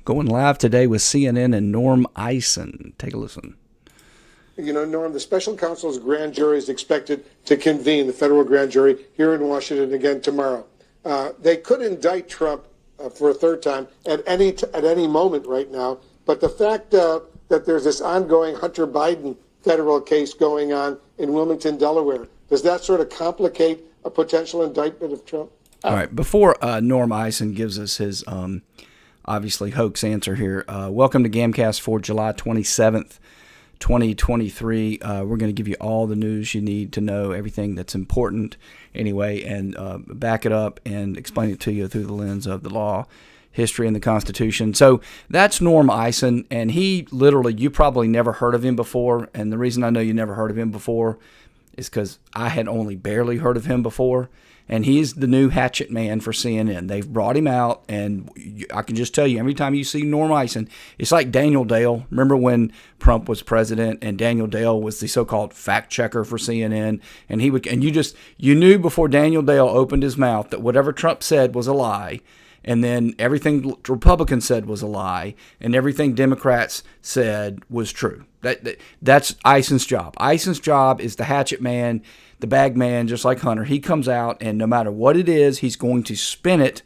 Going live today with CNN and Norm Eisen. Take a listen. You know, Norm, the special counsel's grand jury is expected to convene, the federal grand jury, here in Washington again tomorrow. They could indict Trump for a third time at any moment right now, but the fact that there's this ongoing Hunter Biden federal case going on in Wilmington, Delaware, does that sort of complicate a potential indictment of Trump? All right, before Norm Eisen gives us his obviously hoax answer here, welcome to GAMcast for July 27th, 2023. We're going to give you all the news you need to know, everything that's important anyway, and back it up and explain it to you through the lens of the law, history, and the Constitution. So that's Norm Eisen, and he literally, you probably never heard of him before, and the reason I know you never heard of him before is because I had only barely heard of him before. And he's the new hatchet man for CNN. They've brought him out, and I can just tell you, every time you see Norm Eisen, it's like Daniel Dale. Remember when Trump was president, and Daniel Dale was the so-called fact checker for CNN, and you knew before Daniel Dale opened his mouth that whatever Trump said was a lie, and then everything Republicans said was a lie, and everything Democrats said was true. That's Eisen's job. Eisen's job is the hatchet man, the bag man, just like Hunter. He comes out, and no matter what it is, he's going to spin it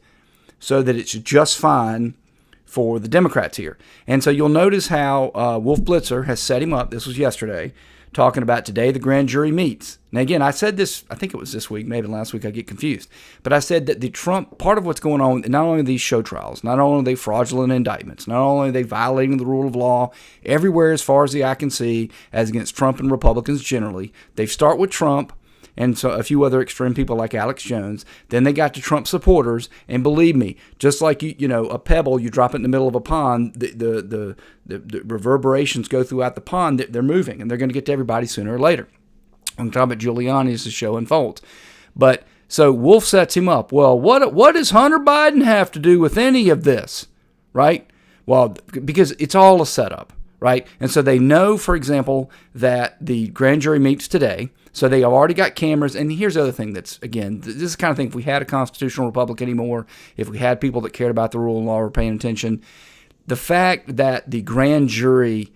so that it's just fine for the Democrats here. And so you'll notice how Wolf Blitzer has set him up. This was yesterday, talking about today the grand jury meets. Now, again, I said this, I think it was this week, maybe last week, I get confused. But I said that the Trump, part of what's going on, not only these show trials, not only are they fraudulent indictments, not only are they violating the rule of law everywhere as far as the eye can see, as against Trump and Republicans generally, they start with Trump, and so a few other extreme people like Alex Jones. Then they got to Trump supporters, and believe me, just like you know a pebble, you drop it in the middle of a pond, the reverberations go throughout the pond. They're moving, and they're going to get to everybody sooner or later. I'm talking about Giuliani as the show unfolds. But so Wolf sets him up. Well, what does Hunter Biden have to do with any of this, right? Well, because it's all a setup, right? And so they know, for example, that the grand jury meets today. So they already got cameras. And here's the other thing that's, again, this is the kind of thing, if we had a constitutional republic anymore, if we had people that cared about the rule of law or paying attention, the fact that the grand jury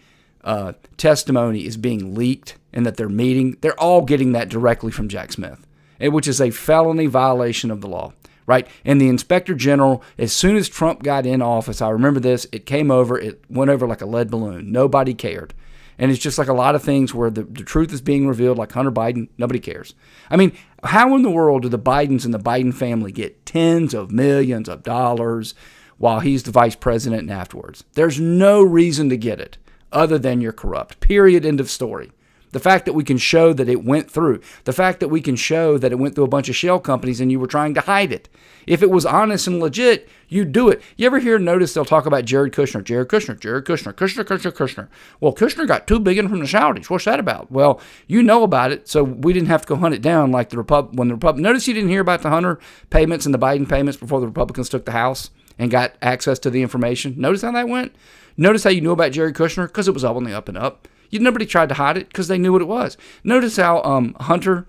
testimony is being leaked and that they're meeting, they're all getting that directly from Jack Smith, which is a felony violation of the law, right? And the inspector general, as soon as Trump got in office, I remember this, it went over like a lead balloon. Nobody cared. And it's just like a lot of things where the truth is being revealed, like Hunter Biden, nobody cares. I mean, how in the world do the Bidens and the Biden family get tens of millions of dollars while he's the vice president and afterwards? There's no reason to get it other than you're corrupt. Period. End of story. The fact that we can show that it went through. The fact that we can show that it went through a bunch of shell companies and you were trying to hide it. If it was honest and legit, you'd do it. You ever notice they'll talk about Jared Kushner. Well, Kushner got $2 billion from the Saudis. What's that about? Well, you know about it, so we didn't have to go hunt it down like when the Republicans. Notice you didn't hear about the Hunter payments and the Biden payments before the Republicans took the House and got access to the information. Notice how that went? Notice how you knew about Jared Kushner? Because it was up on the up and up. Nobody tried to hide it because they knew what it was. Notice how Hunter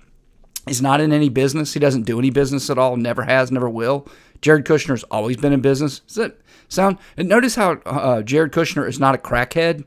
is not in any business. He doesn't do any business at all, never has, never will. Jared Kushner's always been in business. Does that sound? And notice how Jared Kushner is not a crackhead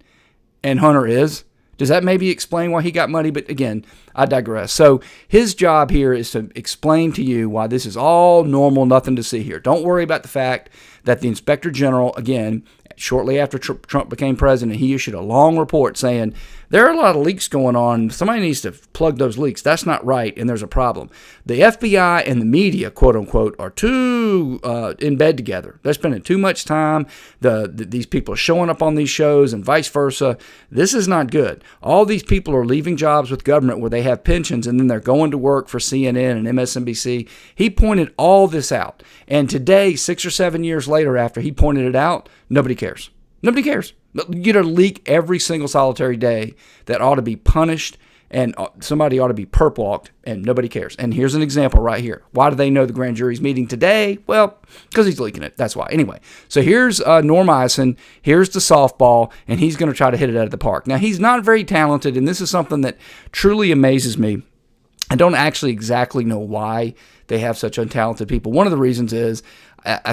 and Hunter is. Does that maybe explain why he got money? But again, I digress. So his job here is to explain to you why this is all normal, nothing to see here. Don't worry about the fact that the inspector general, again, shortly after Trump became president, he issued a long report saying there are a lot of leaks going on. Somebody needs to plug those leaks. That's not right, and there's a problem. The FBI and the media, quote unquote, are too in bed together. They're spending too much time. These people are showing up on these shows and vice versa. This is not good. All these people are leaving jobs with government where they have pensions, and then they're going to work for CNN and MSNBC. He pointed all this out. And today, 6 or 7 years later after he pointed it out, nobody cares. Nobody cares. You get a leak every single solitary day that ought to be punished, and somebody ought to be perp-walked, and nobody cares. And here's an example right here. Why do they know the grand jury's meeting today? Well, because he's leaking it. That's why. Anyway, so here's Norm Eisen. Here's the softball, and he's going to try to hit it out of the park. Now, he's not very talented, and this is something that truly amazes me. I don't actually exactly know why they have such untalented people. One of the reasons is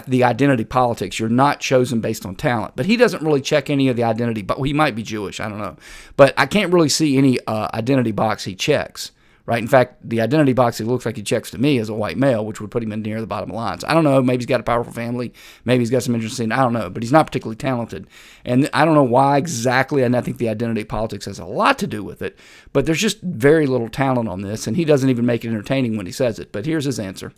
the identity politics. You're not chosen based on talent. But he doesn't really check any of the identity, but he might be Jewish. I don't know. But I can't really see any identity box he checks. Right. In fact, the identity box he looks like he checks to me is a white male, which would put him in near the bottom line. So I don't know. Maybe he's got a powerful family. Maybe he's got some interesting. I don't know. But he's not particularly talented. And I don't know why exactly. And I think the identity politics has a lot to do with it. But there's just very little talent on this. And he doesn't even make it entertaining when he says it. But here's his answer.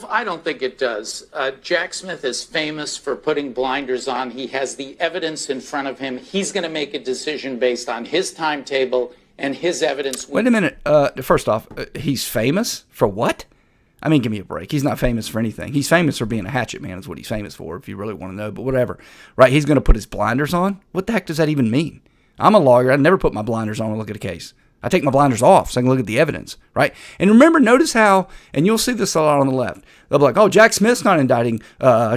I don't think it does. Jack Smith is famous for putting blinders on. He has the evidence in front of him. He's going to make a decision based on his timetable and his evidence. Wait a minute. First off, he's famous for what? I mean, give me a break. He's not famous for anything. He's famous for being a hatchet man is what he's famous for, if you really want to know, but whatever. Right? He's going to put his blinders on? What the heck does that even mean? I'm a lawyer. I never put my blinders on and look at a case. I take my blinders off so I can look at the evidence, right? And remember, notice how, and you'll see this a lot on the left, they'll be like, oh, Jack Smith's not indicting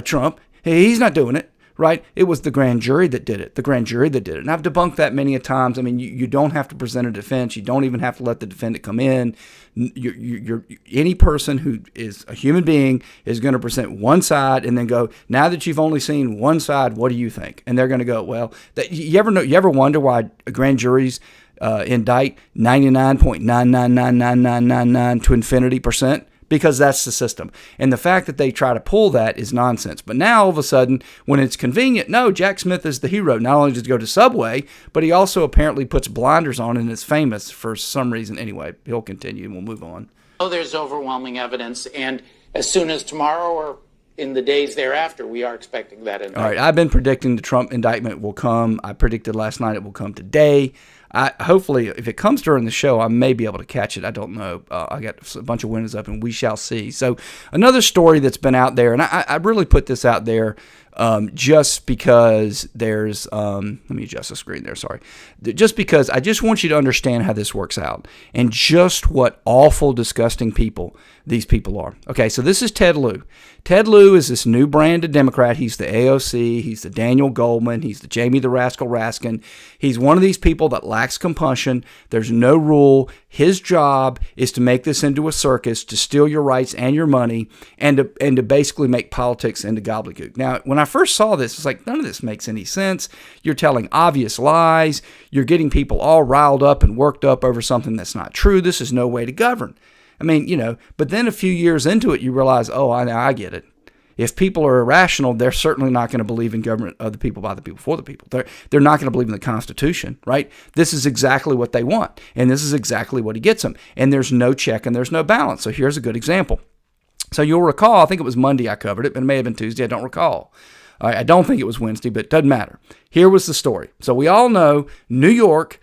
Trump. Hey, he's not doing it. Right? It was the grand jury that did it. The grand jury that did it. And I've debunked that many a times. I mean, you don't have to present a defense. You don't even have to let the defendant come in. Any person who is a human being is going to present one side and then go, now that you've only seen one side, what do you think? And they're going to go, well, you ever wonder why grand juries indict 99.999999 to infinity %? Because that's the system. And the fact that they try to pull that is nonsense. But now, all of a sudden, when it's convenient, no, Jack Smith is the hero. Not only does he go to Subway, but he also apparently puts blinders on and is famous for some reason. Anyway, he'll continue and we'll move on. Oh, there's overwhelming evidence. And as soon as tomorrow or in the days thereafter, we are expecting that indictment. All right, I've been predicting the Trump indictment will come. I predicted last night it will come today. Hopefully, if it comes during the show, I may be able to catch it. I don't know. I got a bunch of windows up, and we shall see. So another story that's been out there, and I really put this out there just because there's let me adjust the screen there, sorry. Just because I just want you to understand how this works out and just what awful, disgusting people these people are. Okay, so this is Ted Lieu. Ted Lieu is this new brand of Democrat. He's the AOC. He's the Daniel Goldman. He's the Jamie the Rascal Raskin. He's one of these people that lacks compunction. There's no rule. His job is to make this into a circus, to steal your rights and your money, and to basically make politics into gobbledygook. Now, when I first saw this, it's like, none of this makes any sense. You're telling obvious lies. You're getting people all riled up and worked up over something that's not true. This is no way to govern. I mean, but then a few years into it, you realize, oh, I get it. If people are irrational, they're certainly not going to believe in government of the people, by the people, for the people. They're not going to believe in the Constitution, right? This is exactly what they want, and this is exactly what he gets them. And there's no check and there's no balance. So here's a good example. So you'll recall, I think it was Monday I covered it, but it may have been Tuesday. I don't recall. I don't think it was Wednesday, but it doesn't matter. Here was the story. So we all know New York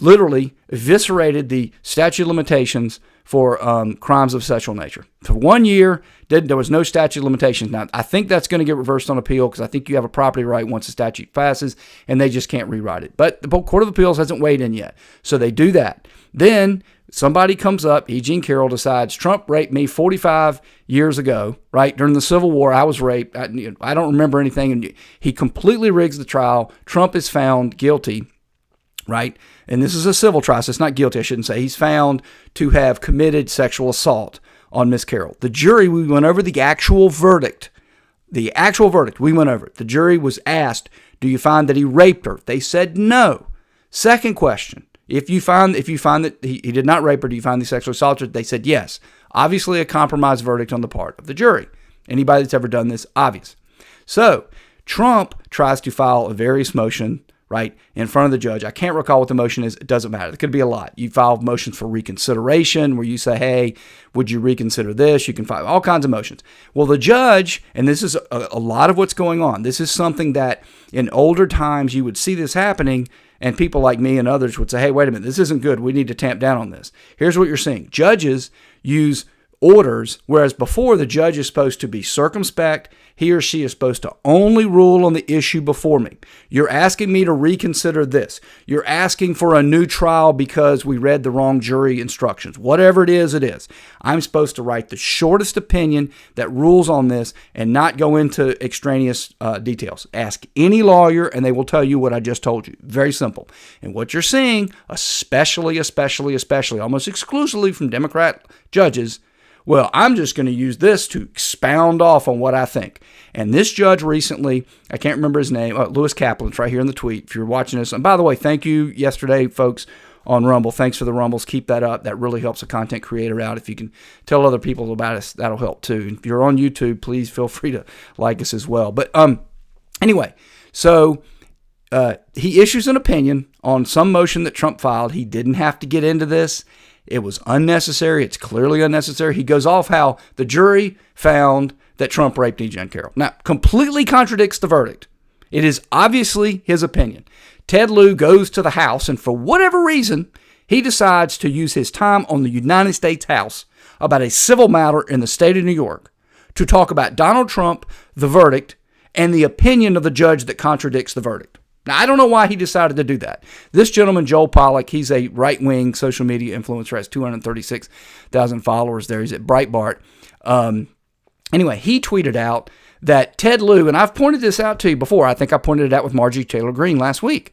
literally eviscerated the statute of limitations for crimes of sexual nature. For 1 year, there was no statute of limitations. Now, I think that's going to get reversed on appeal because I think you have a property right once the statute passes, and they just can't rewrite it. But the Court of Appeals hasn't weighed in yet, so they do that. Then somebody comes up, E. Jean Carroll decides, Trump raped me 45 years ago, right? During the Civil War, I was raped. I don't remember anything. And he completely rigs the trial. Trump is found guilty, right? And this is a civil trial, so it's not guilty, I shouldn't say. He's found to have committed sexual assault on Miss Carroll. The jury, we went over the actual verdict. The actual verdict, we went over it. The jury was asked, do you find that he raped her? They said no. Second question, if you find that he did not rape her, do you find the sexual assault? They said yes. Obviously a compromise verdict on the part of the jury. Anybody that's ever done this, obvious. So Trump tries to file a various motion, right, in front of the judge. I can't recall what the motion is. It doesn't matter. It could be a lot. You file motions for reconsideration where you say, hey, would you reconsider this? You can file all kinds of motions. Well, the judge, and this is a lot of what's going on. This is something that in older times you would see this happening, and people like me and others would say, hey, wait a minute, this isn't good. We need to tamp down on this. Here's what you're seeing. Judges use orders, whereas before the judge is supposed to be circumspect. He or she is supposed to only rule on the issue before me. You're asking me to reconsider this. You're asking for a new trial because we read the wrong jury instructions. Whatever it is, it is. I'm supposed to write the shortest opinion that rules on this and not go into extraneous details. Ask any lawyer and they will tell you what I just told you. Very simple. And what you're seeing, especially, almost exclusively from Democrat judges, Well, I'm just going to use this to expound off on what I think. And this judge recently, I can't remember his name, Lewis Kaplan's right here in the tweet, if you're watching this. And by the way, thank you yesterday, folks, on Rumble. Thanks for the Rumbles. Keep that up. That really helps a content creator out. If you can tell other people about us, that'll help too. If you're on YouTube, please feel free to like us as well. But anyway, so he issues an opinion on some motion that Trump filed. He didn't have to get into this. It was unnecessary. It's clearly unnecessary. He goes off how the jury found that Trump raped E. Jean Carroll. Now, completely contradicts the verdict. It is obviously his opinion. Ted Lieu goes to the House, and for whatever reason, he decides to use his time on the United States House about a civil matter in the state of New York to talk about Donald Trump, the verdict, and the opinion of the judge that contradicts the verdict. Now, I don't know why he decided to do that. This gentleman, Joel Pollak, he's a right-wing social media influencer, has 236,000 followers there. He's at Breitbart. Anyway, he tweeted out that Ted Lieu, and I've pointed this out to you before, I think I pointed it out with Marjorie Taylor Greene last week,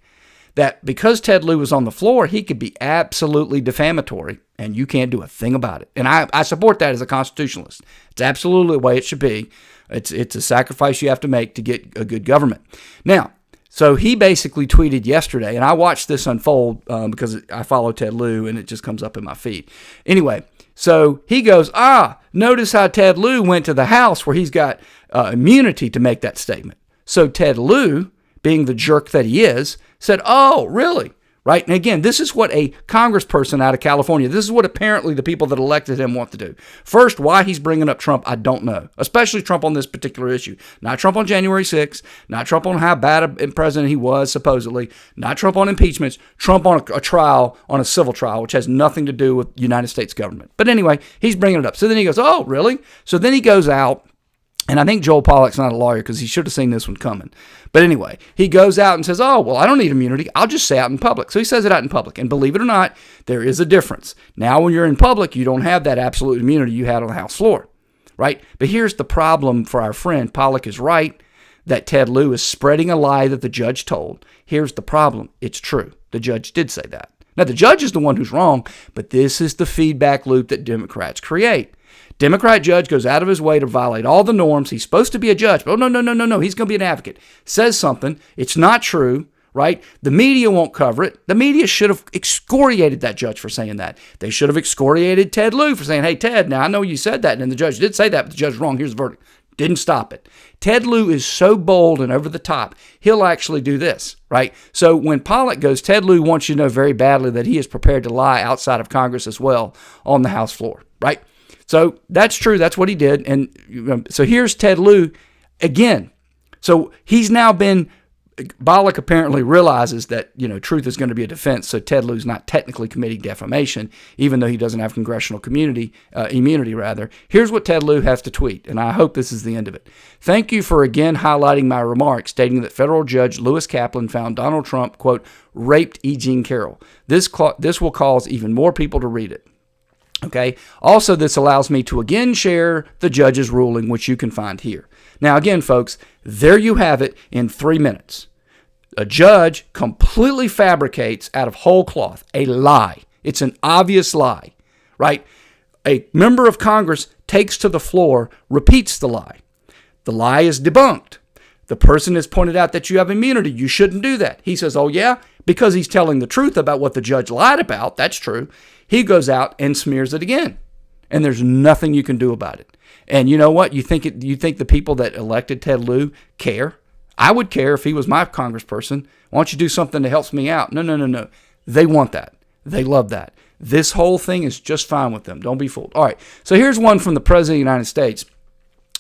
that because Ted Lieu was on the floor, he could be absolutely defamatory, and you can't do a thing about it. And I support that as a constitutionalist. It's absolutely the way it should be. It's a sacrifice you have to make to get a good government. Now, so he basically tweeted yesterday, and I watched this unfold because I follow Ted Lieu, and it just comes up in my feed. Anyway, so he goes, notice how Ted Lieu went to the House where he's got immunity to make that statement. So Ted Lieu, being the jerk that he is, said, oh, really? Right? And again, this is what a congressperson out of California, this is what apparently the people that elected him want to do. First, why he's bringing up Trump, I don't know. Especially Trump on this particular issue. Not Trump on January 6th, not Trump on how bad a president he was, supposedly, not Trump on impeachments, Trump on a trial, on a civil trial, which has nothing to do with United States government. But anyway, he's bringing it up. So then he goes, oh, really? So then he goes out, and I think Joel Pollak's not a lawyer because he should have seen this one coming. But anyway, he goes out and says, oh, well, I don't need immunity. I'll just say out in public. So he says it out in public. And believe it or not, there is a difference. Now, when you're in public, you don't have that absolute immunity you had on the House floor, right? But here's the problem for our friend. Pollak is right that Ted Lieu is spreading a lie that the judge told. Here's the problem. It's true. The judge did say that. Now, the judge is the one who's wrong, but this is the feedback loop that Democrats create. Democrat judge goes out of his way to violate all the norms. He's supposed to be a judge, but no. He's going to be an advocate. Says something. It's not true, right? The media won't cover it. The media should have excoriated that judge for saying that. They should have excoriated Ted Lieu for saying, hey, Ted, now I know you said that, and the judge did say that, but the judge is wrong. Here's the verdict. Didn't stop it. Ted Lieu is so bold and over the top, he'll actually do this, right? So when Pollak goes, Ted Lieu wants you to know very badly that he is prepared to lie outside of Congress as well on the House floor, right? So that's true. That's what he did. And so here's Ted Lieu again. So he's now been, Pollak apparently realizes that, truth is going to be a defense. So Ted Lieu's not technically committing defamation, even though he doesn't have congressional immunity. Here's what Ted Lieu has to tweet, and I hope this is the end of it. Thank you for again highlighting my remarks, stating that federal judge Lewis Kaplan found Donald Trump, quote, raped E. Jean Carroll. This will cause even more people to read it. Okay. Also, this allows me to again share the judge's ruling, which you can find here. Now, again, folks, there you have it in 3 minutes. A judge completely fabricates out of whole cloth a lie. It's an obvious lie, right? A member of Congress takes to the floor, repeats the lie. The lie is debunked. The person has pointed out that you have immunity. You shouldn't do that. He says, oh, yeah, because he's telling the truth about what the judge lied about. That's true. He goes out and smears it again, and there's nothing you can do about it. And you know what? You think the people that elected Ted Lieu care? I would care if he was my congressperson. Why don't you do something that helps me out? No. They want that. They love that. This whole thing is just fine with them. Don't be fooled. All right. So here's one from the President of the United States.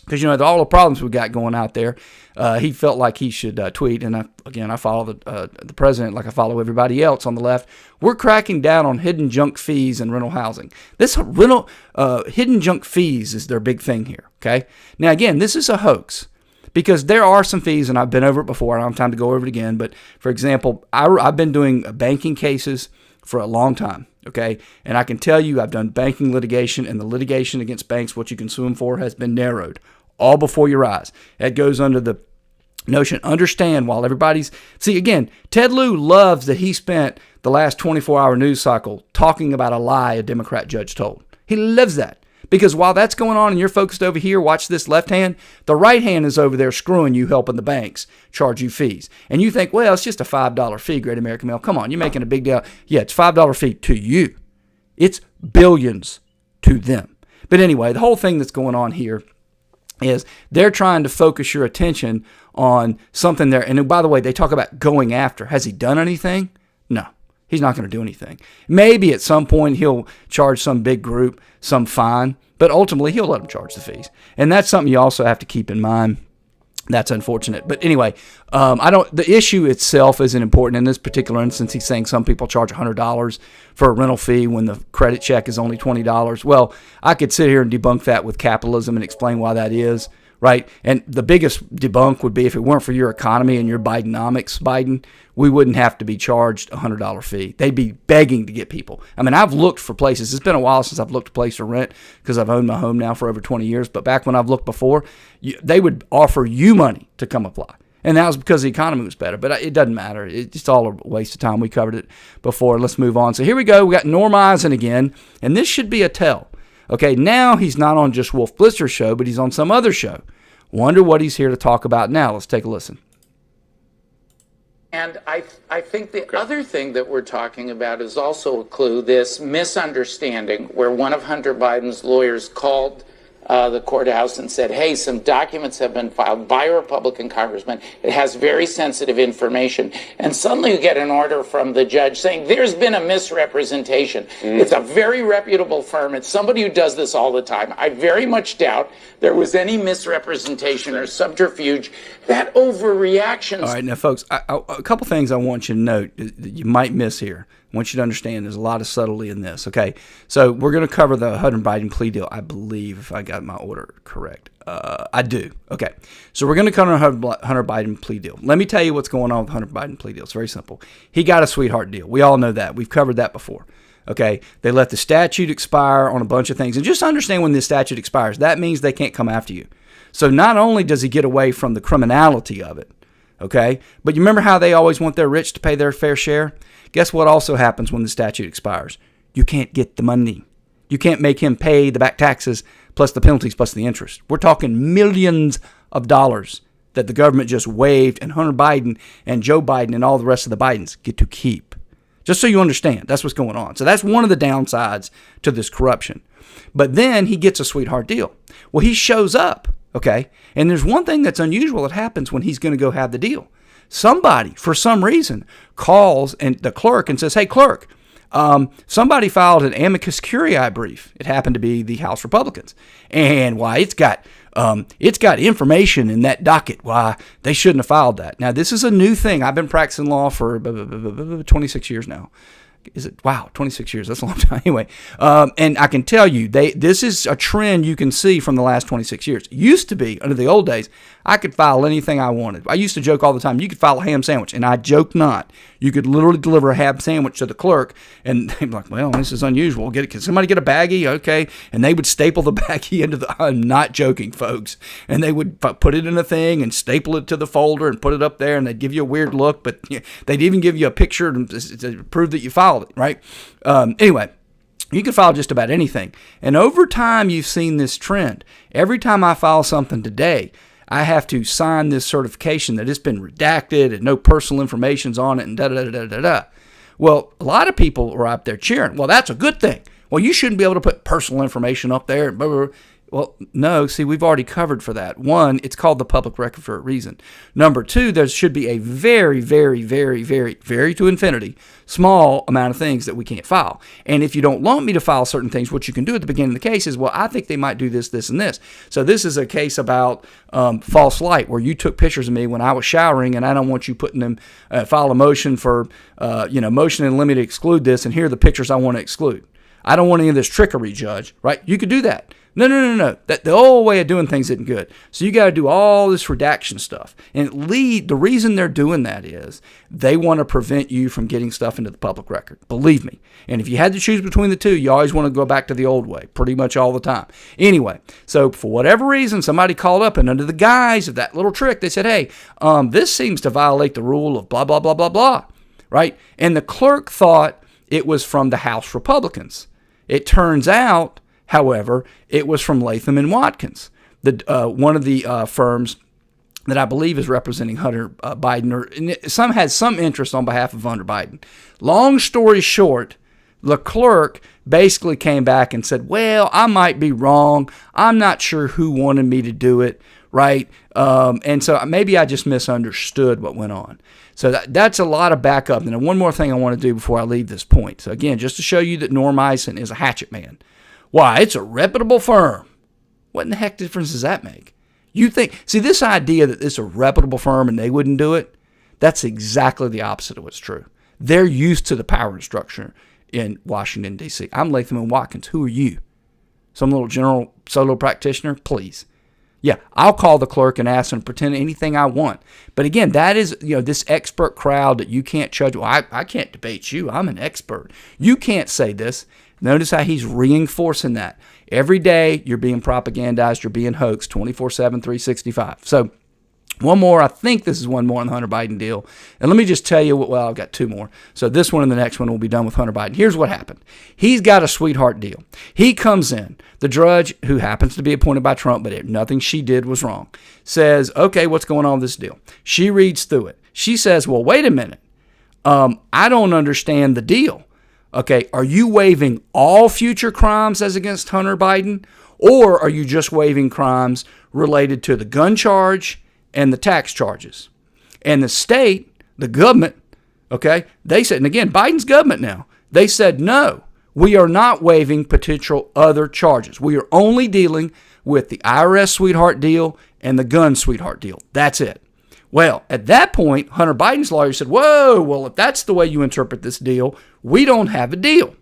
Because, all the problems we got going out there, he felt like he should tweet. And I follow the president like I follow everybody else on the left. We're cracking down on hidden junk fees and rental housing. This hidden junk fees is their big thing here. Okay. Now, again, this is a hoax because there are some fees, and I've been over it before. I don't have time to go over it again. But for example, I've been doing banking cases for a long time. Okay. And I can tell you I've done banking litigation, and the litigation against banks, what you can sue them for, has been narrowed. All before your eyes. That goes under the notion, understand while everybody's... See, again, Ted Lieu loves that he spent the last 24-hour news cycle talking about a lie a Democrat judge told. He loves that Because while that's going on and you're focused over here, watch this left hand, the right hand is over there screwing you, helping the banks charge you fees. And you think, well, it's just a $5 fee, Great American Mail. Come on, you're making a big deal. Yeah, it's $5 fee to you. It's billions to them. But anyway, the whole thing that's going on here is they're trying to focus your attention on something there. And by the way, they talk about going after. Has he done anything? No. He's not going to do anything. Maybe at some point he'll charge some big group some fine, but ultimately he'll let them charge the fees. And that's something you also have to keep in mind. That's unfortunate. But anyway, the issue itself isn't important. In this particular instance, he's saying some people charge $100 for a rental fee when the credit check is only $20. Well, I could sit here and debunk that with capitalism and explain why that is. Right? And the biggest debunk would be if it weren't for your economy and your Bidenomics, Biden, we wouldn't have to be charged a $100 fee. They'd be begging to get people. I mean, I've looked for places. It's been a while since I've looked a place to rent because I've owned my home now for over 20 years. But back when I've looked before, they would offer you money to come apply. And that was because the economy was better. But it doesn't matter. It's just all a waste of time. We covered it before. Let's move on. So here we go. We got Norm Eisen again. And this should be a tell. Okay, now he's not on just Wolf Blitzer's show, but he's on some other show. Wonder what he's here to talk about now. Let's take a listen. And I think the other thing that we're talking about is also a clue, this misunderstanding where one of Hunter Biden's lawyers called the courthouse and said, hey, some documents have been filed by a Republican congressman. It has very sensitive information. And suddenly you get an order from the judge saying there's been a misrepresentation. It's a very reputable firm. It's somebody who does this all the time. I very much doubt there was any misrepresentation or subterfuge. That overreaction. All right, now, folks, a couple things I want you to note that you might miss here. I want you to understand there's a lot of subtlety in this, okay? So we're going to cover the Hunter Biden plea deal, I believe, if I got my order correct. I do. Okay. So we're going to cover the Hunter Biden plea deal. Let me tell you what's going on with the Hunter Biden plea deal. It's very simple. He got a sweetheart deal. We all know that. We've covered that before. Okay, they let the statute expire on a bunch of things. And just understand when the statute expires, that means they can't come after you. So not only does he get away from the criminality of it, okay, but you remember how they always want their rich to pay their fair share? Guess what also happens when the statute expires? You can't get the money. You can't make him pay the back taxes plus the penalties plus the interest. We're talking millions of dollars that the government just waived, and Hunter Biden and Joe Biden and all the rest of the Bidens get to keep. Just so you understand, that's what's going on. So that's one of the downsides to this corruption. But then he gets a sweetheart deal. Well, he shows up, okay? And there's one thing that's unusual that happens when he's going to go have the deal. Somebody, for some reason, calls and the clerk and says, hey, clerk, somebody filed an amicus curiae brief. It happened to be the House Republicans. And why, it's got information in that docket. Why, they shouldn't have filed that. Now, this is a new thing. I've been practicing law for 26 years now. Is it? Wow, 26 years. That's a long time. Anyway, and I can tell you, this is a trend you can see from the last 26 years. It used to be, under the old days, I could file anything I wanted. I used to joke all the time, you could file a ham sandwich, and I joke not. You could literally deliver a ham sandwich to the clerk, and they'd be like, well, this is unusual. Can somebody get a baggie? Okay. And they would staple the baggie into I'm not joking, folks. And they would put it in a thing and staple it to the folder and put it up there, and they'd give you a weird look, but they'd even give you a picture to prove that you filed it, right? Anyway, you can file just about anything. And over time, you've seen this trend. Every time I file something today, I have to sign this certification that it's been redacted and no personal information's on it and da-da-da-da-da-da. Well, a lot of people are up there cheering. Well, that's a good thing. Well, you shouldn't be able to put personal information up there. Blah, blah, blah. Well, no, see, we've already covered for that. One, it's called the public record for a reason. Number two, there should be a very, very, very, very, very to infinity small amount of things that we can't file. And if you don't want me to file certain things, what you can do at the beginning of the case is, well, I think they might do this, this, and this. So this is a case about false light, where you took pictures of me when I was showering, and I don't want you putting them, file a motion for, motion in limine to exclude this, and here are the pictures I want to exclude. I don't want any of this trickery, Judge, right? You could do that. No. The old way of doing things isn't good. So you got to do all this redaction stuff. And the reason they're doing that is they want to prevent you from getting stuff into the public record. Believe me. And if you had to choose between the two, you always want to go back to the old way, pretty much all the time. Anyway, so for whatever reason, somebody called up, and under the guise of that little trick, they said, hey, this seems to violate the rule of blah, blah, blah, blah, blah, right? And the clerk thought it was from the House Republicans. It turns out however, it was from Latham and Watkins, one of the firms that I believe is representing Hunter Biden, or has some interest on behalf of Hunter Biden. Long story short, the clerk basically came back and said, well, I might be wrong. I'm not sure who wanted me to do it, right? And so maybe I just misunderstood what went on. So that's a lot of backup. And then one more thing I want to do before I leave this point. So again, just to show you that Norm Eisen is a hatchet man. Why, it's a reputable firm. What in the heck difference does that make? You think, see, this idea that it's a reputable firm and they wouldn't do it, that's exactly the opposite of what's true. They're used to the power structure in Washington, D.C. I'm Latham and Watkins. Who are you? Some little general solo practitioner? Please. Yeah, I'll call the clerk and ask them to pretend anything I want. But again, that is, this expert crowd that you can't judge. Well, I can't debate you. I'm an expert. You can't say this. Notice how he's reinforcing that. Every day you're being propagandized, you're being hoaxed 24/7, 365. So one more, I think this is one more on the Hunter Biden deal. And let me just tell you, well, I've got two more. So this one and the next one will be done with Hunter Biden. Here's what happened. He's got a sweetheart deal. He comes in, the judge, who happens to be appointed by Trump, but nothing she did was wrong, says, okay, what's going on with this deal? She reads through it. She says, well, wait a minute. I don't understand the deal. Okay, are you waiving all future crimes as against Hunter Biden, or are you just waiving crimes related to the gun charge and the tax charges? And the state, the government, okay, they said, and again, Biden's government now, they said, no, we are not waiving potential other charges. We are only dealing with the IRS sweetheart deal and the gun sweetheart deal. That's it. Well, at that point, Hunter Biden's lawyer said, whoa, well, if that's the way you interpret this deal, we don't have a deal.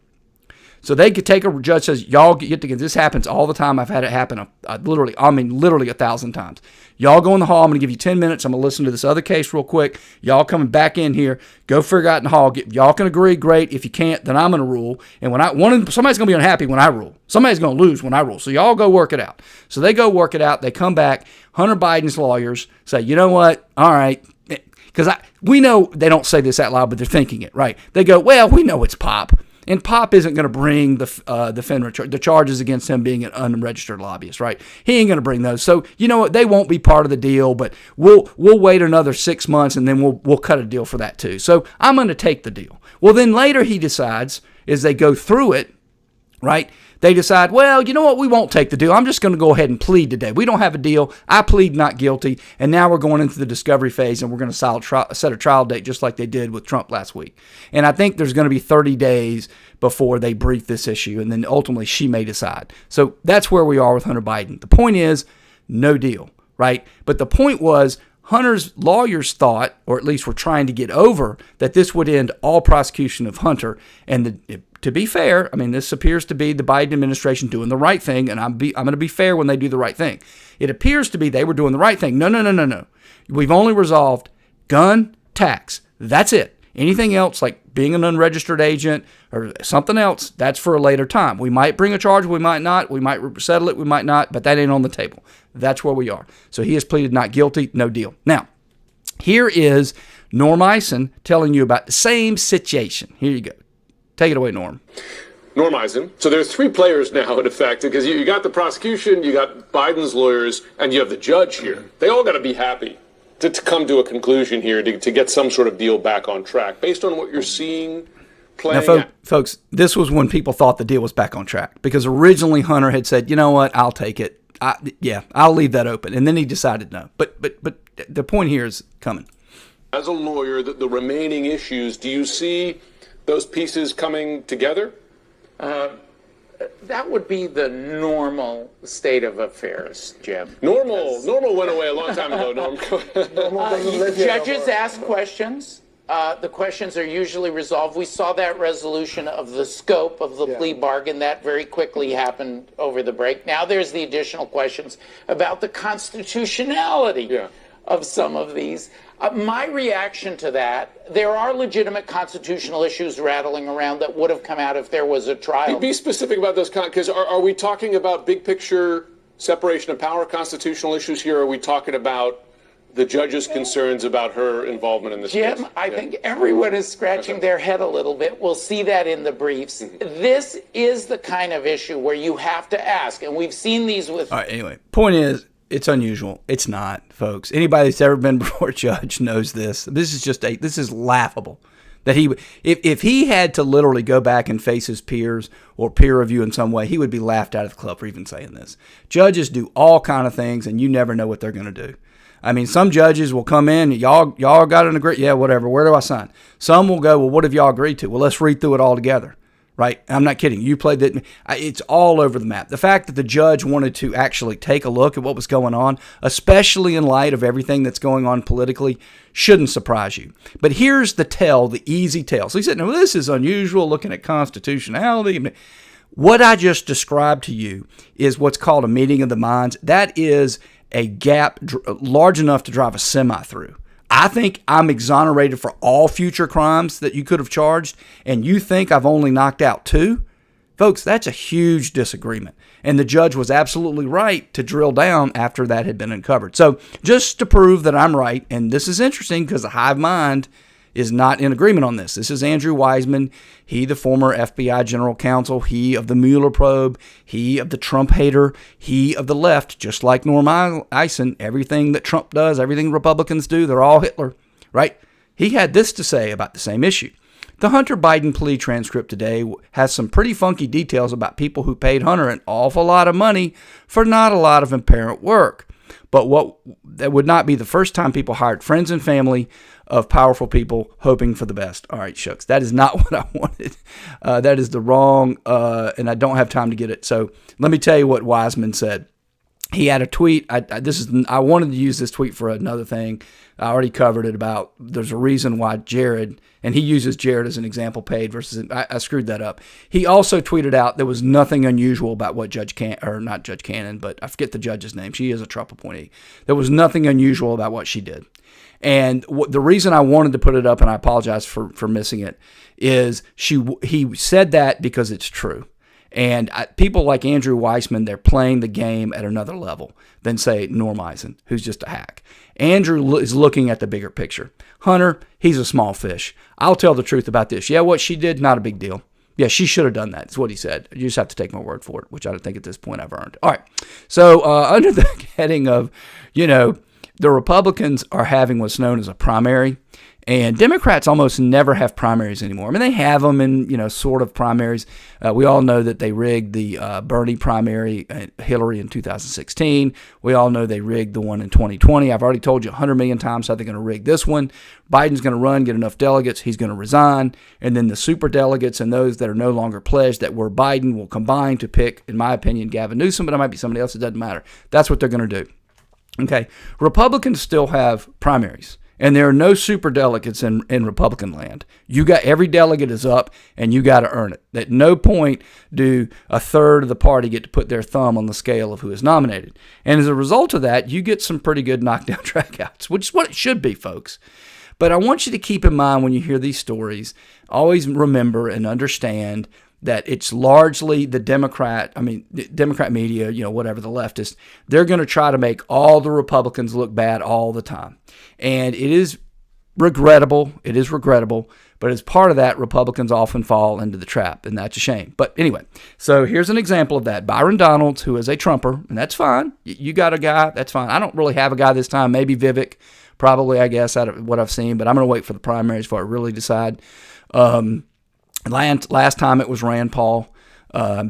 So they could take a judge says, y'all get together. This happens all the time. I've had it happen literally 1,000 times. Y'all go in the hall. I'm going to give you 10 minutes. I'm going to listen to this other case real quick. Y'all coming back in here. Go figure out in the hall. Y'all can agree, great. If you can't, then I'm going to rule. And when somebody's going to be unhappy when I rule. Somebody's going to lose when I rule. So y'all go work it out. So they go work it out. They come back. Hunter Biden's lawyers say, you know what? All right. Because we know they don't say this out loud, but they're thinking it, right? They go, well, we know it's Pop. And Pop isn't going to bring the charges against him being an unregistered lobbyist, right? He ain't going to bring those. So you know what? They won't be part of the deal, but we'll wait another 6 months and then we'll cut a deal for that too. So I'm going to take the deal. Well, then later he decides, as they go through it, right? They decide, well, you know what? We won't take the deal. I'm just going to go ahead and plead today. We don't have a deal. I plead not guilty. And now we're going into the discovery phase and we're going to set a trial date just like they did with Trump last week. And I think there's going to be 30 days before they brief this issue. And then ultimately she may decide. So that's where we are with Hunter Biden. The point is no deal, right? But the point was Hunter's lawyers thought, or at least were trying to get over, that this would end all prosecution of Hunter. And to be fair, I mean, this appears to be the Biden administration doing the right thing, and I'm going to be fair when they do the right thing. It appears to be they were doing the right thing. No. We've only resolved gun, tax. That's it. Anything else, like being an unregistered agent or something else, that's for a later time. We might bring a charge, we might not. We might settle it, we might not, but that ain't on the table. That's where we are. So he has pleaded not guilty, no deal. Now, here is Norm Eisen telling you about the same situation. Here you go. Take it away, Norm. Norm Eisen. So there's three players now, in effect, because you got the prosecution, you got Biden's lawyers, and you have the judge here. They all got to be happy to come to a conclusion here, to get some sort of deal back on track. Based on what you're seeing playing now, folks, this was when people thought the deal was back on track, because originally Hunter had said, you know what, I'll take it. I'll leave that open. And then he decided no. But the point here is coming. As a lawyer, the remaining issues, do you see those pieces coming together? That would be the normal state of affairs, Jim. Normal went away a long time ago, Norm. Judges ask questions. The questions are usually resolved. We saw that resolution of the scope of the plea bargain. That very quickly happened over the break. Now there's the additional questions about the constitutionality of some of these. My reaction to that, there are legitimate constitutional issues rattling around that would have come out if there was a trial. Be specific about those, because are we talking about big picture separation of power constitutional issues here? Or are we talking about the judge's concerns about her involvement in this case? Jim, I think everyone is scratching their head a little bit. We'll see that in the briefs. This is the kind of issue where you have to ask, and we've seen these with... All right, anyway, point is, it's unusual. It's not, folks. Anybody that's ever been before a judge knows this. This is laughable. That if he had to literally go back and face his peers or peer review in some way, he would be laughed out of the club for even saying this. Judges do all kind of things, and you never know what they're going to do. I mean, some judges will come in, y'all got an agreement? Yeah, whatever. Where do I sign? Some will go, well, what have y'all agreed to? Well, let's read through it all together. Right? I'm not kidding. You played that. It's all over the map. The fact that the judge wanted to actually take a look at what was going on, especially in light of everything that's going on politically, shouldn't surprise you. But here's the easy tell. So he said, no, this is unusual looking at constitutionality. What I just described to you is what's called a meeting of the minds. That is a gap large enough to drive a semi through. I think I'm exonerated for all future crimes that you could have charged, and you think I've only knocked out 2? Folks, that's a huge disagreement. And the judge was absolutely right to drill down after that had been uncovered. So just to prove that I'm right, and this is interesting because the hive mind is not in agreement on this. This is Andrew Weissmann, he the former FBI general counsel, he of the Mueller probe, he of the Trump hater, he of the left, just like Norm Eisen. Everything that Trump does, everything Republicans do, they're all Hitler, right? He had this to say about the same issue. The Hunter Biden plea transcript today has some pretty funky details about people who paid Hunter an awful lot of money for not a lot of apparent work. But that would not be the first time people hired friends and family of powerful people hoping for the best. All right, shucks. That is not what I wanted. That is the wrong, and I don't have time to get it. So let me tell you what Weissmann said. He had a tweet. I wanted to use this tweet for another thing. I already covered it about there's a reason why Jared, and he uses Jared as an example paid versus, I screwed that up. He also tweeted out there was nothing unusual about what not Judge Cannon, but I forget the judge's name. She is a Trump appointee. There was nothing unusual about what she did. And the reason I wanted to put it up, and I apologize for missing it, is he said that because it's true. And people like Andrew Weissmann, they're playing the game at another level than, say, Norm Eisen, who's just a hack. Andrew is looking at the bigger picture. Hunter, he's a small fish. I'll tell the truth about this. Yeah, what she did, not a big deal. Yeah, she should have done that. That's what he said. You just have to take my word for it, which I don't think at this point I've earned. All right. So under the heading of, the Republicans are having what's known as a primary, and Democrats almost never have primaries anymore. I mean, they have them in, sort of primaries. We all know that they rigged the Bernie primary, Hillary in 2016. We all know they rigged the one in 2020. I've already told you 100 million times how they're going to rig this one. Biden's going to run, get enough delegates, he's going to resign, and then the super delegates and those that are no longer pledged that were Biden will combine to pick, in my opinion, Gavin Newsom, but it might be somebody else. It doesn't matter. That's what they're going to do. Okay, Republicans still have primaries, and there are no super delegates in Republican land. Every delegate is up, and you got to earn it. At no point do a third of the party get to put their thumb on the scale of who is nominated. And as a result of that, you get some pretty good knockdown dragouts, which is what it should be, folks. But I want you to keep in mind when you hear these stories, always remember and understand that it's largely the Democrat media, whatever, the leftists, they're going to try to make all the Republicans look bad all the time. And it is regrettable. But as part of that, Republicans often fall into the trap, and that's a shame. But anyway, so here's an example of that. Byron Donalds, who is a Trumper, and that's fine. You got a guy, that's fine. I don't really have a guy this time, maybe Vivek, probably, I guess, out of what I've seen, but I'm going to wait for the primaries before I really decide. Last time it was Rand Paul.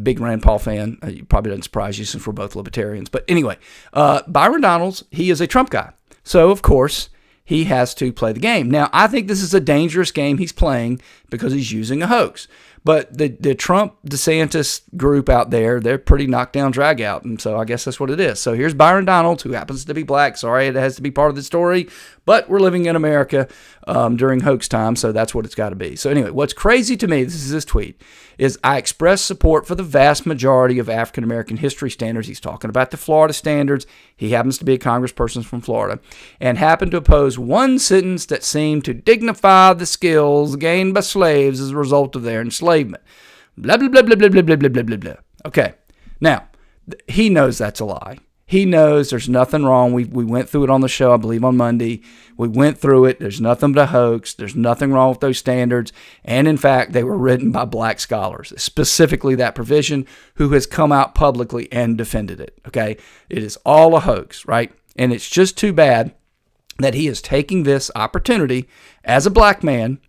Big Rand Paul fan. It probably doesn't surprise you since we're both libertarians. But anyway, Byron Donalds, he is a Trump guy. So, of course, he has to play the game. Now, I think this is a dangerous game he's playing because he's using a hoax. But the Trump DeSantis group out there, they're pretty knockdown drag out. And so I guess that's what it is. So here's Byron Donalds, who happens to be black. Sorry, it has to be part of the story. But we're living in America during hoax time, so that's what it's got to be. So anyway, what's crazy to me, this is his tweet, is I express support for the vast majority of African-American history standards. He's talking about the Florida standards. He happens to be a congressperson from Florida and happened to oppose one sentence that seemed to dignify the skills gained by slaves as a result of their enslavement. Blah, blah, blah, blah, blah, blah, blah, blah, blah, blah. Okay, now, he knows that's a lie. He knows there's nothing wrong. We went through it on the show, I believe, on Monday. We went through it. There's nothing but a hoax. There's nothing wrong with those standards. And in fact, they were written by black scholars, specifically that provision, who has come out publicly and defended it. Okay? It is all a hoax, right? And it's just too bad that he is taking this opportunity as a black man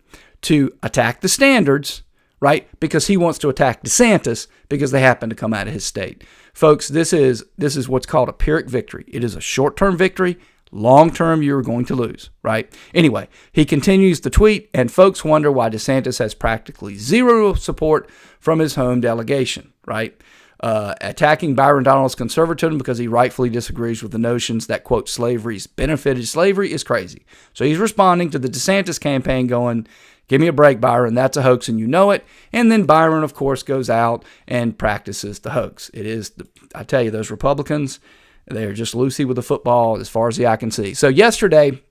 to attack the standards, right? Because he wants to attack DeSantis because they happen to come out of his state. Folks, this is what's called a Pyrrhic victory. It is a short-term victory. Long-term, you're going to lose, right? Anyway, he continues to tweet, and folks wonder why DeSantis has practically zero support from his home delegation, right? Attacking Byron Donalds' conservatism because he rightfully disagrees with the notions that, quote, slavery's benefited slavery is crazy. So he's responding to the DeSantis campaign going, give me a break, Byron. That's a hoax and you know it. And then Byron, of course, goes out and practices the hoax. It is, I tell you, those Republicans, they're just loosey with the football as far as the eye can see. So yesterday,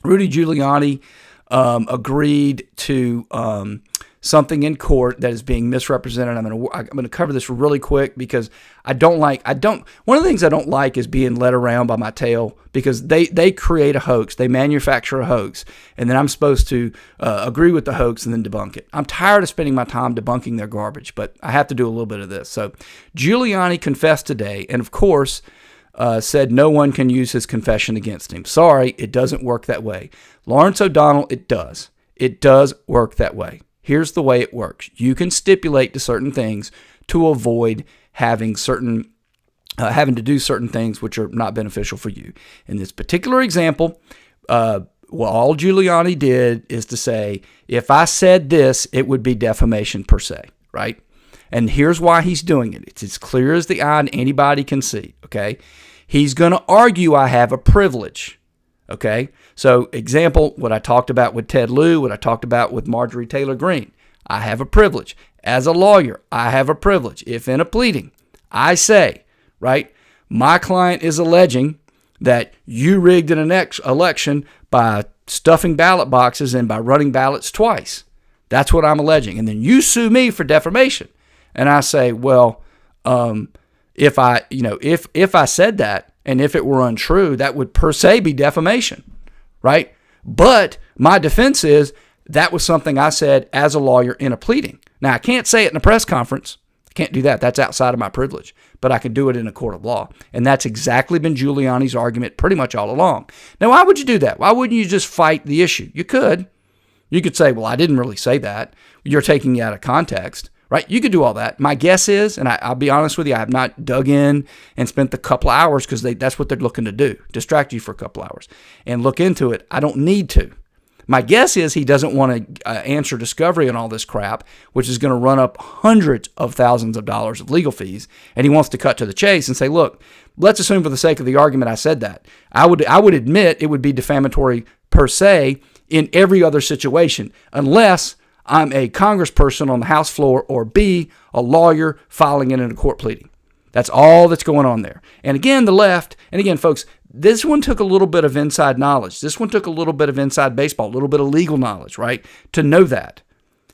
Rudy Giuliani agreed to something in court that is being misrepresented. I'm going to cover this really quick because one of the things I don't like is being led around by my tail, because they create a hoax, they manufacture a hoax, and then I'm supposed to agree with the hoax and then debunk it. I'm tired of spending my time debunking their garbage, but I have to do a little bit of this. So Giuliani confessed today, and of course said no one can use his confession against him. Sorry, it doesn't work that way. Lawrence O'Donnell, it does. It does work that way. Here's the way it works. You can stipulate to certain things to avoid having to do certain things which are not beneficial for you. In this particular example, all Giuliani did is to say, if I said this, it would be defamation per se, right? And here's why he's doing it. It's as clear as the eye and anybody can see, okay? He's going to argue I have a privilege, okay? So, example, what I talked about with Ted Lieu, what I talked about with Marjorie Taylor Greene. I have a privilege. As a lawyer, I have a privilege. If in a pleading, I say, right, my client is alleging that you rigged an election by stuffing ballot boxes and by running ballots twice. That's what I'm alleging. And then you sue me for defamation. And I say, well, if I said that and if it were untrue, that would per se be defamation. Right? But my defense is that was something I said as a lawyer in a pleading. Now, I can't say it in a press conference. I can't do that. That's outside of my privilege. But I can do it in a court of law. And that's exactly been Giuliani's argument pretty much all along. Now, why would you do that? Why wouldn't you just fight the issue? You could. You could say, well, I didn't really say that. You're taking it out of context. Right? You could do all that. My guess is, and I'll be honest with you, I have not dug in and spent the couple of hours because that's what they're looking to do, distract you for a couple hours and look into it. I don't need to. My guess is he doesn't want to answer discovery on all this crap, which is going to run up hundreds of thousands of dollars of legal fees, and he wants to cut to the chase and say, look, let's assume for the sake of the argument I said that. I would admit it would be defamatory per se in every other situation, unless I'm a congressperson on the House floor, or B, a lawyer filing it in a court pleading. That's all that's going on there. And again, the left, and again, folks, this one took a little bit of inside knowledge. This one took a little bit of inside baseball, a little bit of legal knowledge, right, to know that,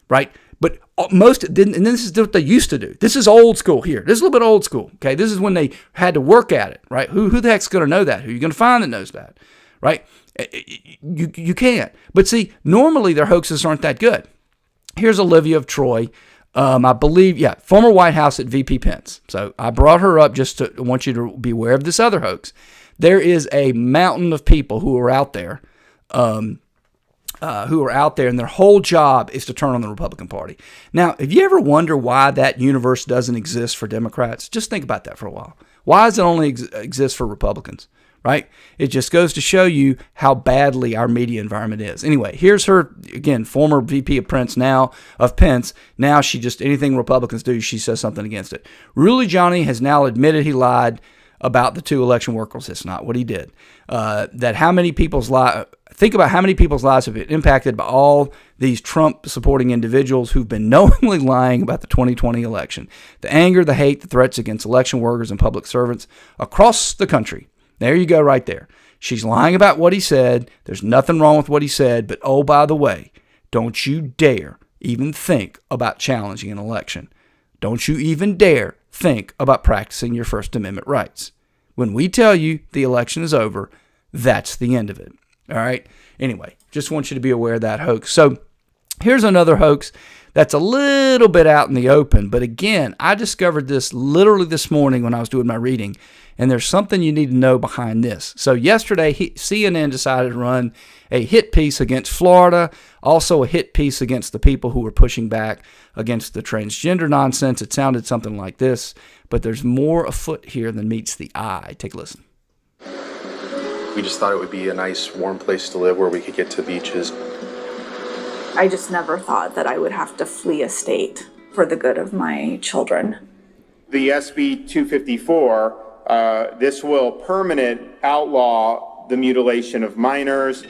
right? But most didn't, and this is what they used to do. This is old school here. This is a little bit old school, okay? This is when they had to work at it, right? Who the heck's going to know that? Who are you going to find that knows that, right? You can't. But see, normally their hoaxes aren't that good. Here's Olivia of Troy, I believe, former White House at VP Pence. So I brought her up just to want you to be aware of this other hoax. There is a mountain of people who are out there, and their whole job is to turn on the Republican Party. Now, if you ever wonder why that universe doesn't exist for Democrats, just think about that for a while. Why does it only exist for Republicans? Right? It just goes to show you how badly our media environment is. Anyway, here's her, again, former VP of Pence. Now she just, anything Republicans do, she says something against it. Rudy Giuliani has now admitted he lied about the 2 election workers. It's not what he did. Think about how many people's lives have been impacted by all these Trump-supporting individuals who've been knowingly lying about the 2020 election. The anger, the hate, the threats against election workers and public servants across the country. There you go right there. She's lying about what he said. There's nothing wrong with what he said. But oh, by the way, don't you dare even think about challenging an election. Don't you even dare think about practicing your First Amendment rights. When we tell you the election is over, that's the end of it. All right? Anyway, just want you to be aware of that hoax. So here's another hoax that's a little bit out in the open. But again, I discovered this literally this morning when I was doing my reading. And there's something you need to know behind this. So yesterday, CNN decided to run a hit piece against Florida, also a hit piece against the people who were pushing back against the transgender nonsense. It sounded something like this, but there's more afoot here than meets the eye. Take a listen. We just thought it would be a nice, warm place to live where we could get to beaches. I just never thought that I would have to flee a state for the good of my children. The SB 254, this will permanent outlaw the mutilation of minors.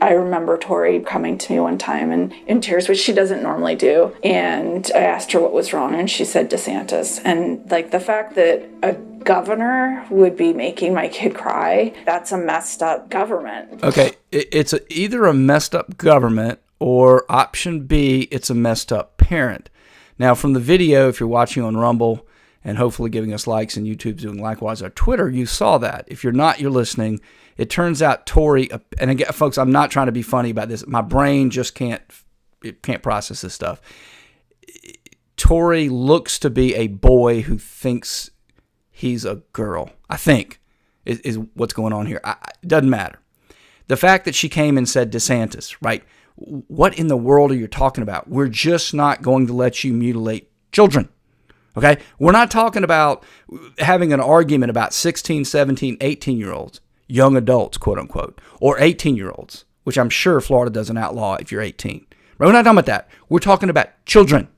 I remember Tori coming to me one time and in tears, which she doesn't normally do. And I asked her what was wrong, and she said DeSantis. And like the fact that a governor would be making my kid cry, that's a messed up government. Okay, it's either a messed up government or option B, it's a messed up parent. Now, from the video, if you're watching on Rumble and hopefully giving us likes and YouTube's doing likewise, our Twitter, you saw that. If you're not, you're listening. It turns out Tori, and again, folks, I'm not trying to be funny about this. My brain just can't process this stuff. Tori looks to be a boy who thinks he's a girl, I think, is what's going on here. It doesn't matter. The fact that she came and said DeSantis, right? What in the world are you talking about? We're just not going to let you mutilate children. Okay? We're not talking about having an argument about 16, 17, 18-year-olds, young adults, quote unquote, or 18-year-olds, which I'm sure Florida doesn't outlaw if you're 18. Right? We're not talking about that. We're talking about children.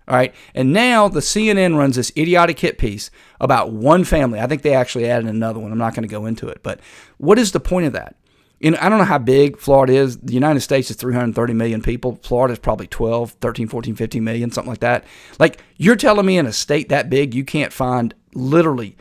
All right? And now the CNN runs this idiotic hit piece about one family. I think they actually added another one. I'm not going to go into it. But what is the point of that? I don't know how big Florida is. The United States is 330 million people. Florida is probably 12, 13, 14, 15 million, something like that. Like, you're telling me in a state that big, you can't find literally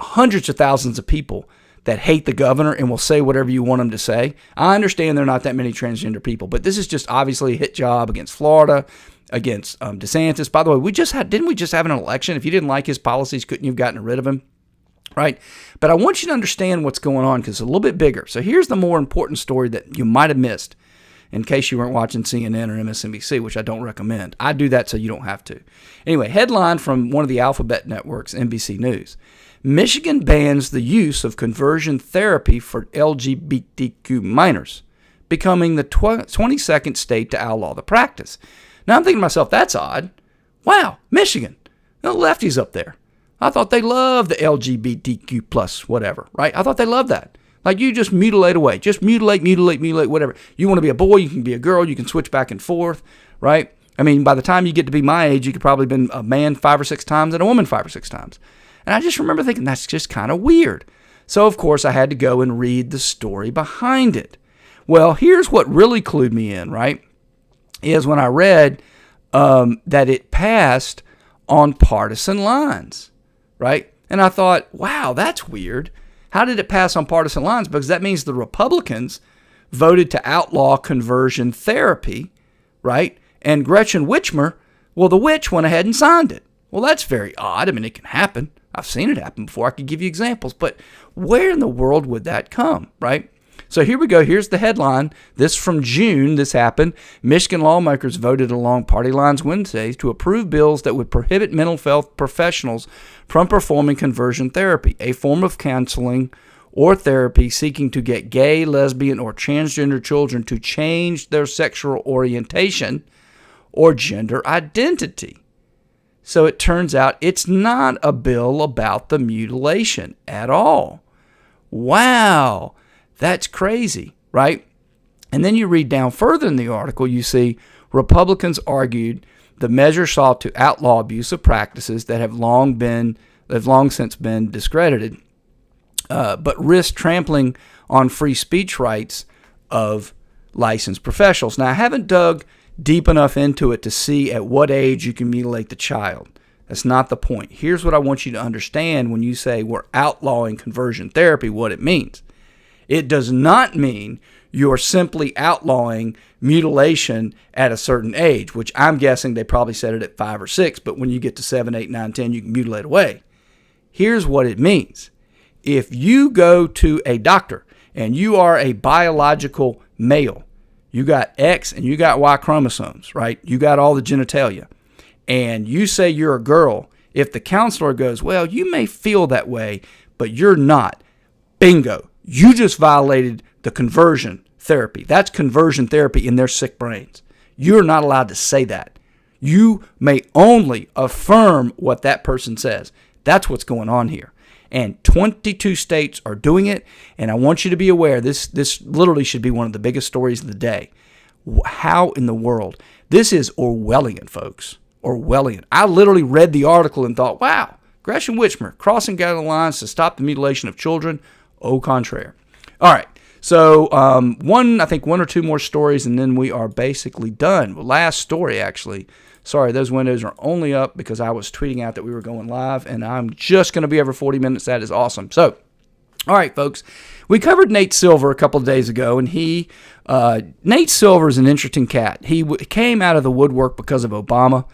hundreds of thousands of people that hate the governor and will say whatever you want them to say. I understand there are not that many transgender people, but this is just obviously a hit job against Florida, against DeSantis. By the way, didn't we just have an election? If you didn't like his policies, couldn't you have gotten rid of him? Right? But I want you to understand what's going on because it's a little bit bigger. So here's the more important story that you might have missed in case you weren't watching CNN or MSNBC, which I don't recommend. I do that so you don't have to. Anyway, headline from one of the alphabet networks, NBC News. Michigan bans the use of conversion therapy for LGBTQ minors, becoming the 22nd state to outlaw the practice. Now I'm thinking to myself, that's odd. Wow, Michigan. The lefties up there. I thought they loved the LGBTQ plus whatever, right? I thought they loved that. Like, you just mutilate away. Just mutilate, whatever. You want to be a boy, you can be a girl, you can switch back and forth, right? I mean, by the time you get to be my age, you could probably been a man 5 or 6 times and a woman 5 or 6 times. And I just remember thinking, that's just kind of weird. So, of course, I had to go and read the story behind it. Well, here's what really clued me in, right? Is when I read that it passed on partisan lines. Right? And I thought, wow, that's weird. How did it pass on partisan lines? Because that means the Republicans voted to outlaw conversion therapy, right? And Gretchen Whitmer, well, the witch went ahead and signed it. Well, that's very odd. I mean, it can happen. I've seen it happen before. I could give you examples. But where in the world would that come, right? So here we go. Here's the headline. This from June. This happened. Michigan lawmakers voted along party lines Wednesday to approve bills that would prohibit mental health professionals from performing conversion therapy, a form of counseling or therapy seeking to get gay, lesbian, or transgender children to change their sexual orientation or gender identity. So it turns out it's not a bill about the mutilation at all. Wow. That's crazy, right? And then you read down further in the article, you see Republicans argued the measure sought to outlaw abusive practices that have long since been discredited, but risk trampling on free speech rights of licensed professionals. Now, I haven't dug deep enough into it to see at what age you can mutilate the child. That's not the point. Here's what I want you to understand when you say we're outlawing conversion therapy, what it means. It does not mean you're simply outlawing mutilation at a certain age, which I'm guessing they probably said it at 5 or 6, but when you get to 7, 8, 9, 10, you can mutilate away. Here's what it means. If you go to a doctor and you are a biological male, you got X and you got Y chromosomes, right? You got all the genitalia, and you say you're a girl, if the counselor goes, well, you may feel that way, but you're not, bingo, you just violated the conversion therapy. That's conversion therapy in their sick brains. You're not allowed to say that. You may only affirm what that person says. That's what's going on here. And 22 states are doing it, and I want you to be aware, this literally should be one of the biggest stories of the day. How in the world? This is Orwellian, folks. Orwellian. I literally read the article and thought, wow, Gresham Whitmer crossing gathering lines to stop the mutilation of children. Au contraire. All right. So I think one or two more stories, and then we are basically done. Last story, actually. Sorry, those windows are only up because I was tweeting out that we were going live, and I'm just going to be over 40 minutes. That is awesome. So, all right, folks. We covered Nate Silver a couple of days ago, and Nate Silver is an interesting cat. He came out of the woodwork because of Obama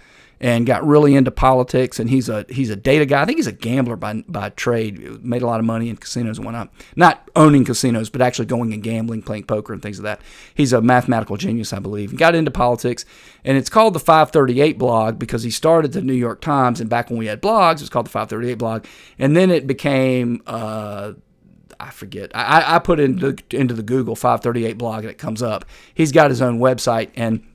and got really into politics, and he's a data guy. I think he's a gambler by trade. Made a lot of money in casinos and whatnot. Not owning casinos, but actually going and gambling, playing poker and things like that. He's a mathematical genius, I believe. He got into politics, and it's called the 538 blog because he started the New York Times, and back when we had blogs, it was called the 538 blog, and then it became I forget. I put into the Google 538 blog, and it comes up. He's got his own website, and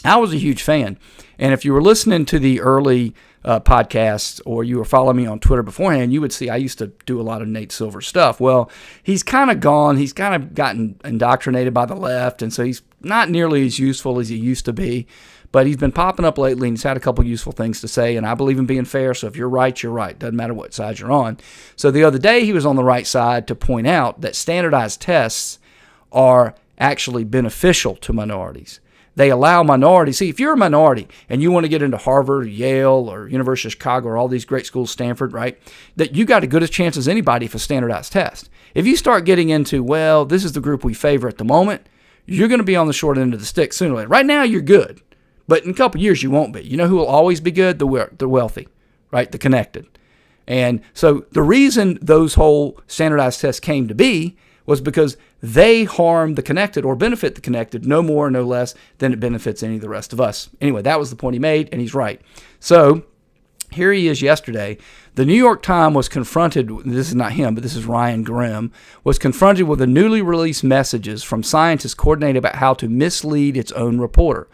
I was a huge fan. And if you were listening to the early podcasts or you were following me on Twitter beforehand, you would see I used to do a lot of Nate Silver stuff. Well, he's kind of gone. He's kind of gotten indoctrinated by the left, and so he's not nearly as useful as he used to be. But he's been popping up lately, and he's had a couple useful things to say, and I believe in being fair, so if you're right, you're right. Doesn't matter what side you're on. So the other day, he was on the right side to point out that standardized tests are actually beneficial to minorities. They allow minorities. See, if you're a minority and you want to get into Harvard, or Yale, or University of Chicago, or all these great schools, Stanford, right, that you got as good a chance as anybody for a standardized test. If you start getting into, well, this is the group we favor at the moment, you're going to be on the short end of the stick sooner or later. Right now, you're good, but in a couple of years, you won't be. You know who will always be good? The wealthy, right, the connected. And so the reason those whole standardized tests came to be was because they harm the connected or benefit the connected no more, no less than it benefits any of the rest of us. Anyway, that was the point he made, and he's right. So here he is yesterday. The New York Times was confronted, this is not him, but this is Ryan Grimm, was confronted with the newly released messages from scientists coordinated about how to mislead its own reporter.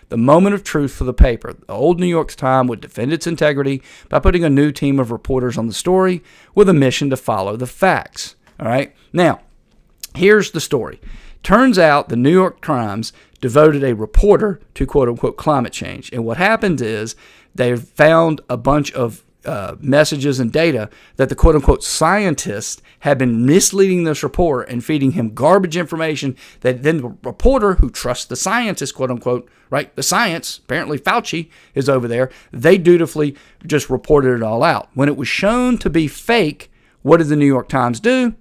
The moment of truth for the paper. The old New York Times would defend its integrity by putting a new team of reporters on the story with a mission to follow the facts. All right? Now, here's the story. Turns out the New York Times devoted a reporter to quote-unquote climate change. And what happened is they found a bunch of messages and data that the quote-unquote scientists had been misleading this reporter and feeding him garbage information that then the reporter who trusts the scientist, quote-unquote, right, the science, apparently Fauci is over there, they dutifully just reported it all out. When it was shown to be fake, what did the New York Times do?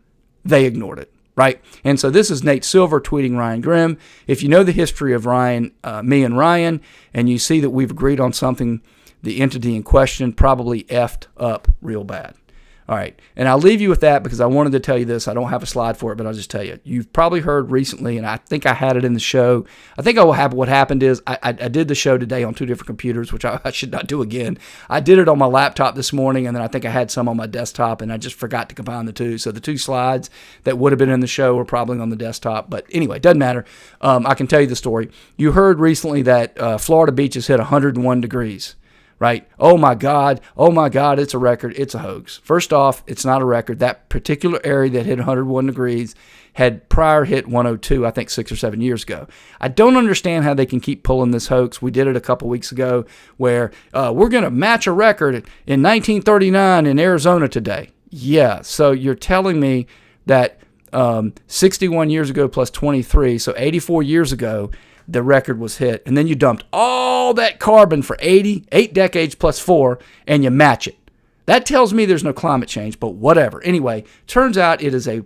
They ignored it. Right? And so this is Nate Silver tweeting Ryan Grimm. If you know the history of me and Ryan, and you see that we've agreed on something, the entity in question probably effed up real bad. All right. And I'll leave you with that because I wanted to tell you this. I don't have a slide for it, but I'll just tell you. You've probably heard recently, and I think I had it in the show. I think what happened is I did the show today on two different computers, which I should not do again. I did it on my laptop this morning, and then I think I had some on my desktop, and I just forgot to combine the two. So the two slides that would have been in the show were probably on the desktop. But anyway, doesn't matter. I can tell you the story. You heard recently that Florida beaches hit 101 degrees. Right? Oh my God, it's a record. It's a hoax. First off, it's not a record. That particular area that hit 101 degrees had prior hit 102, I think 6 or 7 years ago. I don't understand how they can keep pulling this hoax. We did it a couple weeks ago where we're going to match a record in 1939 in Arizona today. Yeah, so you're telling me that 61 years ago plus 23, so 84 years ago, the record was hit, and then you dumped all that carbon for 8 decades plus 4, and you match it. That tells me there's no climate change, but whatever. Anyway, turns out it is a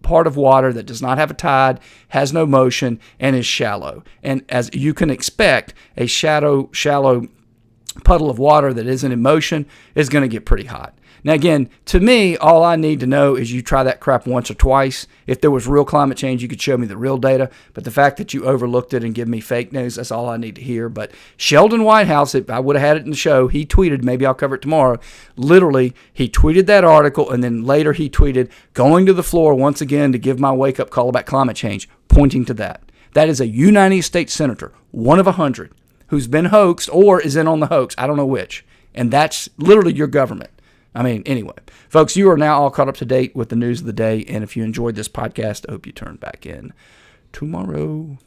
part of water that does not have a tide, has no motion, and is shallow. And as you can expect, a shallow puddle of water that isn't in motion is going to get pretty hot. Now, again, to me, all I need to know is you try that crap once or twice. If there was real climate change, you could show me the real data. But the fact that you overlooked it and give me fake news, that's all I need to hear. But Sheldon Whitehouse, if I would have had it in the show, he tweeted, maybe I'll cover it tomorrow. Literally, he tweeted that article, and then later he tweeted, going to the floor once again to give my wake-up call about climate change, pointing to that. That is a United States senator, one of 100, who's been hoaxed or is in on the hoax. I don't know which. And that's literally your government. I mean, anyway, folks, you are now all caught up to date with the news of the day. And if you enjoyed this podcast, I hope you turn back in tomorrow.